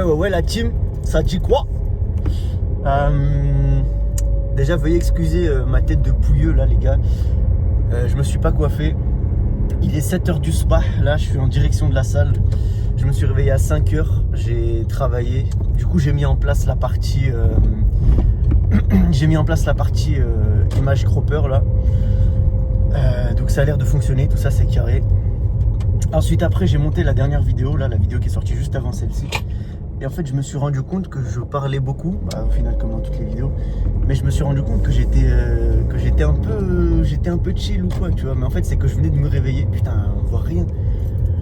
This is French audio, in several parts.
Ouais, la team, ça dit quoi? Déjà, veuillez excuser ma tête de pouilleux là, les gars. Je me suis pas coiffé. Il est 7h du soir. Là, je suis en direction de la salle. Je me suis réveillé à 5h. J'ai travaillé. Du coup, j'ai mis en place la partie. Image cropper là. Donc, ça a l'air de fonctionner. Tout ça, c'est carré. Ensuite, après, j'ai monté la dernière vidéo, là, la vidéo qui est sortie juste avant celle-ci. Et en fait, je me suis rendu compte que je parlais beaucoup, au final, comme dans toutes les vidéos. Mais je me suis rendu compte que j'étais un peu chill ou quoi, tu vois. Mais en fait, c'est que je venais de me réveiller. Putain, on voit rien.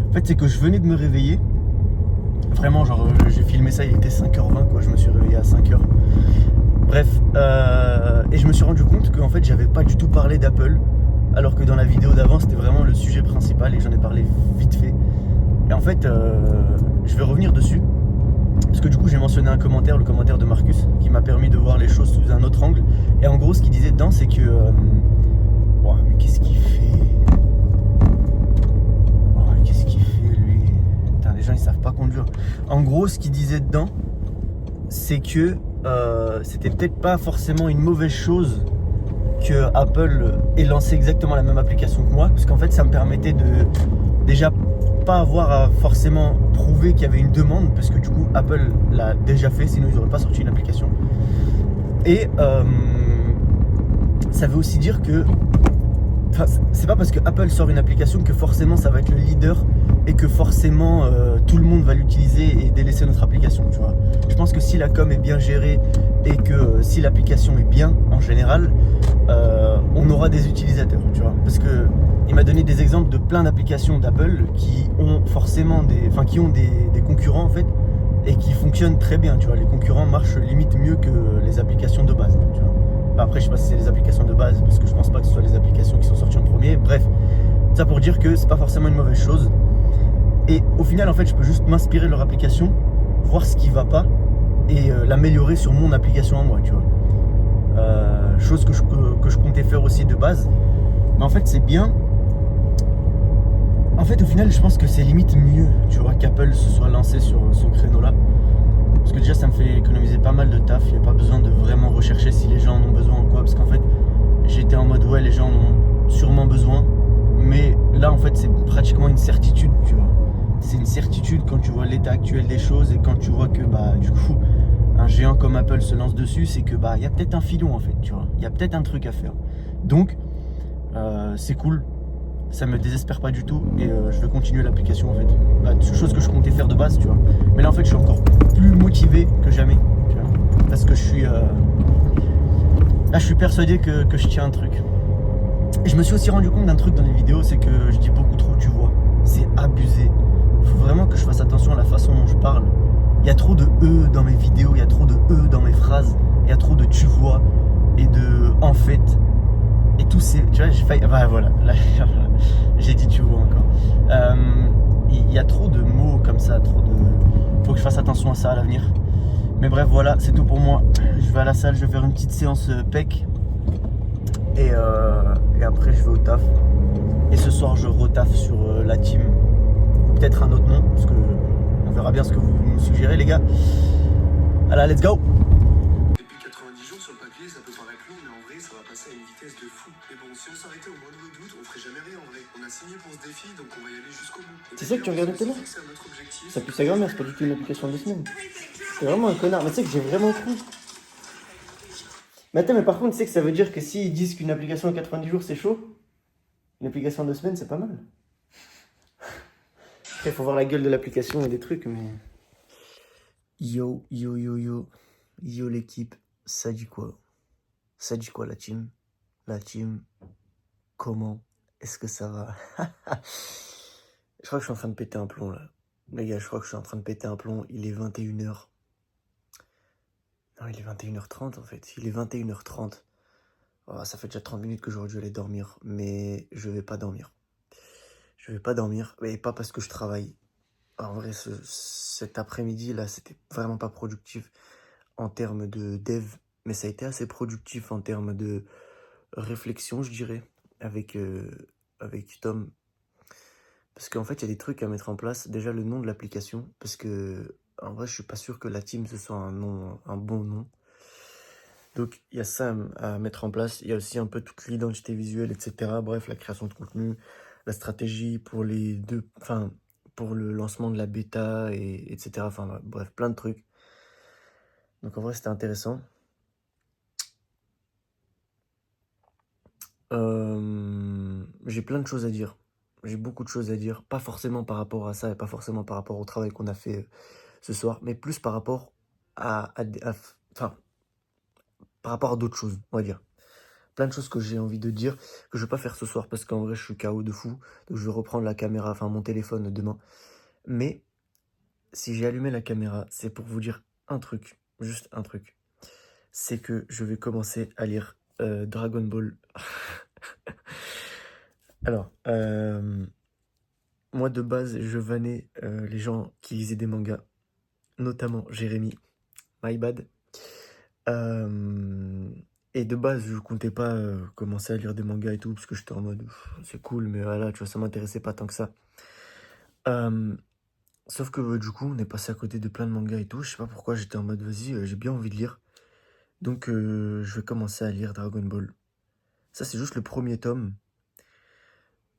En fait, c'est que je venais de me réveiller. Vraiment, genre, j'ai filmé ça, il était 5h20, quoi. Je me suis réveillé à 5h. Bref, et je me suis rendu compte qu'en fait, j'avais pas du tout parlé d'Apple. Alors que dans la vidéo d'avant, c'était vraiment le sujet principal et j'en ai parlé vite fait. Et en fait, je vais revenir dessus. Parce que du coup, j'ai mentionné un commentaire, le commentaire de Marcus, qui m'a permis de voir les choses sous un autre angle. Et en gros, ce qu'il disait dedans, c'est que... Oh, mais qu'est-ce qu'il fait? Oh, qu'est-ce qu'il fait, lui? Putain, les gens, ils savent pas conduire. En gros, ce qu'il disait dedans, c'est que c'était peut-être pas forcément une mauvaise chose que Apple ait lancé exactement la même application que moi. Parce qu'en fait, ça me permettait de... déjà pas avoir à forcément prouver qu'il y avait une demande, parce que du coup Apple l'a déjà fait, sinon ils n'auraient pas sorti une application. Et ça veut aussi dire que c'est pas parce que Apple sort une application que forcément ça va être le leader et que forcément tout le monde va l'utiliser et délaisser notre application, tu vois. Je pense que si la com est bien gérée et que si l'application est bien en général, on aura des utilisateurs, tu vois. Parce que il m'a donné des exemples de plein d'applications d'Apple qui ont forcément des concurrents en fait et qui fonctionnent très bien, tu vois. Les concurrents marchent limite mieux que les applications de base, tu vois. Après, je sais pas si c'est les applications de base parce que je pense pas que ce soit les applications qui sont sorties en premier. Bref, ça pour dire que c'est pas forcément une mauvaise chose. Et au final, en fait, je peux juste m'inspirer de leur application, voir ce qui va pas et l'améliorer sur mon application à moi, tu vois. Chose que je comptais faire aussi de base. Mais en fait, c'est bien. En fait, au final, je pense que c'est limite mieux, tu vois, qu'Apple se soit lancé sur ce créneau-là. Parce que déjà, ça me fait économiser pas mal de taf. Il n'y a pas besoin de vraiment rechercher si les gens en ont besoin ou quoi. Parce qu'en fait, j'étais en mode, ouais, les gens en ont sûrement besoin. Mais là, en fait, c'est pratiquement une certitude, tu vois. C'est une certitude quand tu vois l'état actuel des choses et quand tu vois que, du coup, un géant comme Apple se lance dessus, c'est que, il y a peut-être un filon, en fait, tu vois. Il y a peut-être un truc à faire. Donc, c'est cool. Ça me désespère pas du tout et je vais continuer l'application en fait. Chose que je comptais faire de base, tu vois. Mais là en fait je suis encore plus motivé que jamais, tu vois. Parce que je suis persuadé que je tiens un truc. Et je me suis aussi rendu compte d'un truc dans les vidéos, c'est que je dis beaucoup trop tu vois. C'est abusé. Il faut vraiment que je fasse attention à la façon dont je parle. Il y a trop de dans mes vidéos, il y a trop de dans mes phrases, il y a trop de tu vois et de en fait. Et tous ces... Tu vois, j'ai failli... voilà. Là, j'ai dit tu vois encore. Il y a trop de mots comme ça, trop de... Faut que je fasse attention à ça à l'avenir. Mais bref, voilà, c'est tout pour moi. Je vais à la salle, je vais faire une petite séance PEC. Et après, je vais au taf. Et ce soir, je retaffe sur la team. Ou peut-être un autre nom, parce que on verra bien ce que vous me suggérez, les gars. Allez, let's go! Sur le papier, ça peut paraître long, mais en vrai, ça va passer à une vitesse de fou. Mais bon, si on s'arrêtait au moindre doute, on ferait jamais rien en vrai. On a signé pour ce défi, donc on va y aller jusqu'au bout. C'est ça que tu regardais tout à l'heure? Ça pue sa grand-mère, c'est pas du tout une application de la semaine. C'est vraiment un connard, mais tu sais que j'ai vraiment cru. Mais attends, mais par contre, tu sais que ça veut dire que s'ils disent qu'une application à 90 jours c'est chaud, une application de 2 semaines c'est pas mal. Après, faut voir la gueule de l'application et des trucs, mais. Yo, yo, yo, yo. Yo l'équipe, ça dit quoi? Ça dit quoi la team? La team, comment est-ce que ça va? Je crois que je suis en train de péter un plomb là. Les gars, je crois que je suis en train de péter un plomb. Il est 21h. Non, il est 21h30 en fait. Il est 21h30. Oh, ça fait déjà 30 minutes que j'aurais dû aller dormir. Mais je vais pas dormir. Je vais pas dormir. Mais pas parce que je travaille. En vrai, cet après-midi là, c'était vraiment pas productif en termes de dev. Mais ça a été assez productif en termes de réflexion, je dirais, avec Tom. Parce qu'en fait, il y a des trucs à mettre en place. Déjà, le nom de l'application. Parce que en vrai, je suis pas sûr que la team, ce soit un bon nom. Donc, il y a ça à mettre en place. Il y a aussi un peu toute l'identité visuelle, etc. Bref, la création de contenu, la stratégie pour les deux, enfin, pour le lancement de la bêta, et, etc. Enfin, bref, plein de trucs. Donc, en vrai, c'était intéressant. J'ai plein de choses à dire. J'ai beaucoup de choses à dire. Pas forcément par rapport à ça et pas forcément par rapport au travail qu'on a fait ce soir, mais plus par rapport enfin, par rapport à d'autres choses, on va dire. Plein de choses que j'ai envie de dire, que je vais pas faire ce soir parce qu'en vrai, je suis KO de fou. Donc, je vais reprendre la caméra, enfin, mon téléphone demain. Mais si j'ai allumé la caméra, c'est pour vous dire un truc, juste un truc. C'est que je vais commencer à lire Dragon Ball. Alors, moi de base, je vannais les gens qui lisaient des mangas, notamment Jérémy, my bad. Et de base, je comptais pas commencer à lire des mangas et tout, parce que j'étais en mode, c'est cool, mais voilà, tu vois, ça m'intéressait pas tant que ça. Sauf que du coup, on est passé à côté de plein de mangas et tout, je sais pas pourquoi, j'étais en mode, vas-y, j'ai bien envie de lire. Donc, je vais commencer à lire Dragon Ball. Ça, c'est juste le premier tome.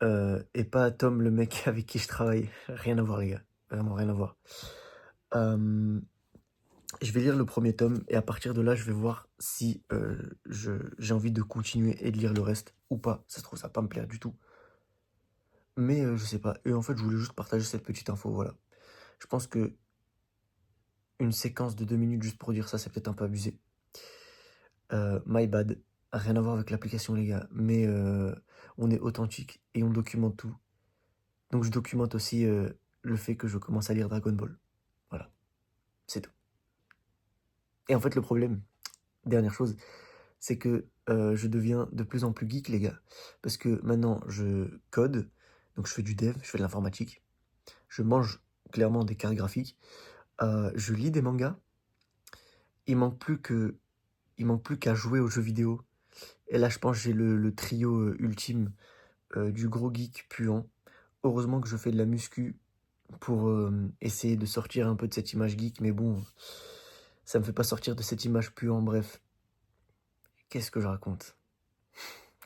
Et pas Tom, le mec avec qui je travaille. Rien à voir, les gars. Vraiment rien à voir. Je vais lire le premier tome et à partir de là, je vais voir si j'ai envie de continuer et de lire le reste ou pas. Ça se trouve, ça va pas me plaire du tout. Mais je sais pas. Et en fait, je voulais juste partager cette petite info, voilà. Je pense que une séquence de 2 minutes juste pour dire ça, c'est peut-être un peu abusé. My bad. Rien à voir avec l'application, les gars. Mais on est authentique et on documente tout. Donc je documente aussi le fait que je commence à lire Dragon Ball. Voilà. C'est tout. Et en fait, le problème, dernière chose, c'est que je deviens de plus en plus geek, les gars. Parce que maintenant, je code, donc je fais du dev, je fais de l'informatique. Je mange clairement des cartes graphiques. Je lis des mangas. Il manque plus qu'à jouer aux jeux vidéo. Et là, je pense que j'ai le trio ultime du gros geek puant. Heureusement que je fais de la muscu pour essayer de sortir un peu de cette image geek. Mais bon, ça me fait pas sortir de cette image puant. Bref, qu'est-ce que je raconte?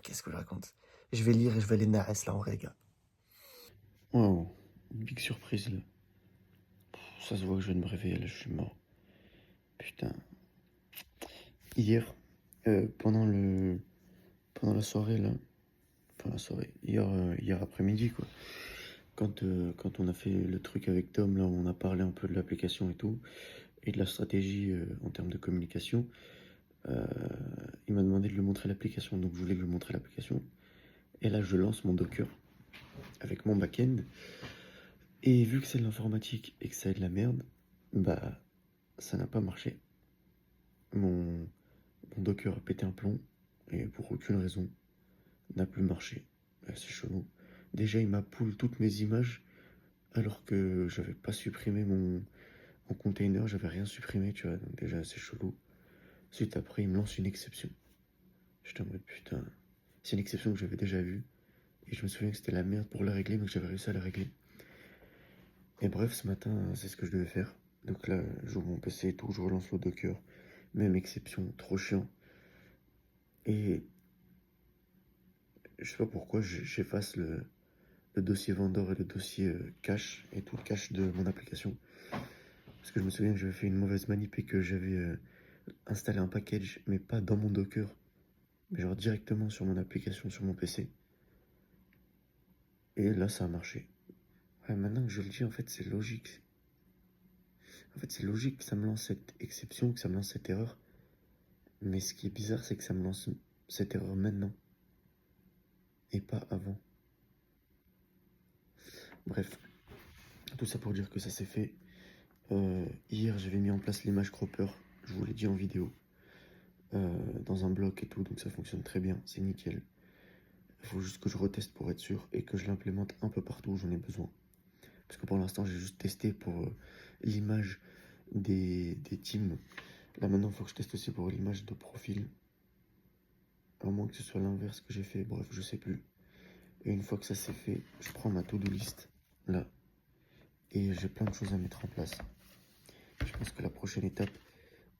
Qu'est-ce que je raconte? Je vais lire et je vais aller nares là en vrai, les gars. Wow, big surprise là. Ça se voit que je viens de me réveiller là, je suis mort. Putain. Hier, pendant la soirée là, enfin la soirée, hier après-midi quoi, quand on a fait le truc avec Tom là, où on a parlé un peu de l'application et tout, et de la stratégie en termes de communication, il m'a demandé de lui montrer l'application, donc je voulais lui montrer l'application. Et là, je lance mon Docker avec mon back-end. Et vu que c'est de l'informatique et que ça est de la merde, bah, ça n'a pas marché. Mon Docker a pété un plomb et pour aucune raison n'a plus marché. C'est chelou. Déjà, il m'a pull toutes mes images alors que j'avais pas supprimé mon container, j'avais rien supprimé, tu vois. Donc déjà, c'est chelou. Ensuite, après, il me lance une exception. J'étais en mode putain, c'est une exception que j'avais déjà vue. Et je me souviens que c'était la merde pour la régler, mais que j'avais réussi à la régler. Et bref, ce matin, c'est ce que je devais faire. Donc là, j'ouvre mon PC et tout, je relance le Docker. Même exception, trop chiant. Et je sais pas pourquoi j'efface le dossier vendor et le dossier cache et tout le cache de mon application. Parce que je me souviens que j'avais fait une mauvaise manip et que j'avais installé un package, mais pas dans mon Docker, mais genre directement sur mon application, sur mon PC. Et là, ça a marché. Ouais, maintenant que je le dis, en fait, c'est logique. En fait, c'est logique que ça me lance cette exception, que ça me lance cette erreur. Mais ce qui est bizarre, c'est que ça me lance cette erreur maintenant. Et pas avant. Bref. Tout ça pour dire que ça s'est fait. Hier, j'avais mis en place l'image cropper. Je vous l'ai dit en vidéo. Dans un bloc et tout. Donc ça fonctionne très bien. C'est nickel. Il faut juste que je reteste pour être sûr. Et que je l'implémente un peu partout où j'en ai besoin. Parce que pour l'instant, j'ai juste testé pour l'image des teams. Là maintenant, il faut que je teste aussi pour l'image de profil. À moins que ce soit l'inverse que j'ai fait. Bref, je sais plus. Et une fois que ça c'est fait, je prends ma to-do list. Là. Et j'ai plein de choses à mettre en place. prochaine étape,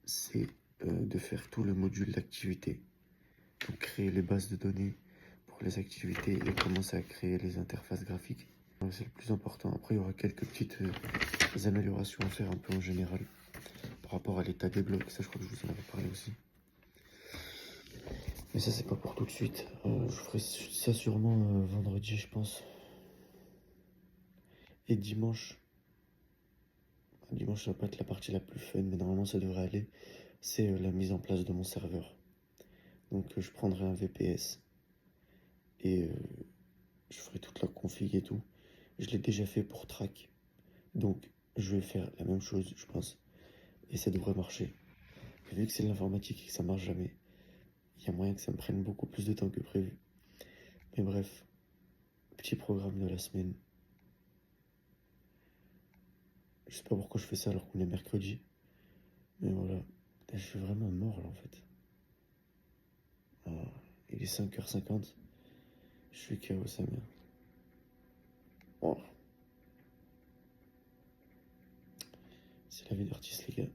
c'est de faire tout le module d'activité. Donc créer les bases de données pour les activités et commencer à créer les interfaces graphiques. C'est le plus important. Après, il y aura quelques petites améliorations à faire un peu en général par rapport à l'état des blocs. Ça, je crois que je vous en avais parlé aussi. Mais ça, c'est pas pour tout de suite. Je ferai ça sûrement vendredi, je pense. Et dimanche. Dimanche, ça va pas être la partie la plus fun, mais normalement, ça devrait aller. C'est la mise en place de mon serveur. Donc, je prendrai un VPS. Et je ferai toute la config et tout. Je l'ai déjà fait pour Track. Donc, je vais faire la même chose, je pense. Et ça devrait marcher. Vu que c'est de l'informatique et que ça marche jamais, il y a moyen que ça me prenne beaucoup plus de temps que prévu. Mais bref, petit programme de la semaine. Je sais pas pourquoi je fais ça alors qu'on est mercredi. Mais voilà. Je suis vraiment mort là en fait. Ah, il est 5h50. Je suis KO, sa mère. Oh. C'est la vie d'artiste, les gars.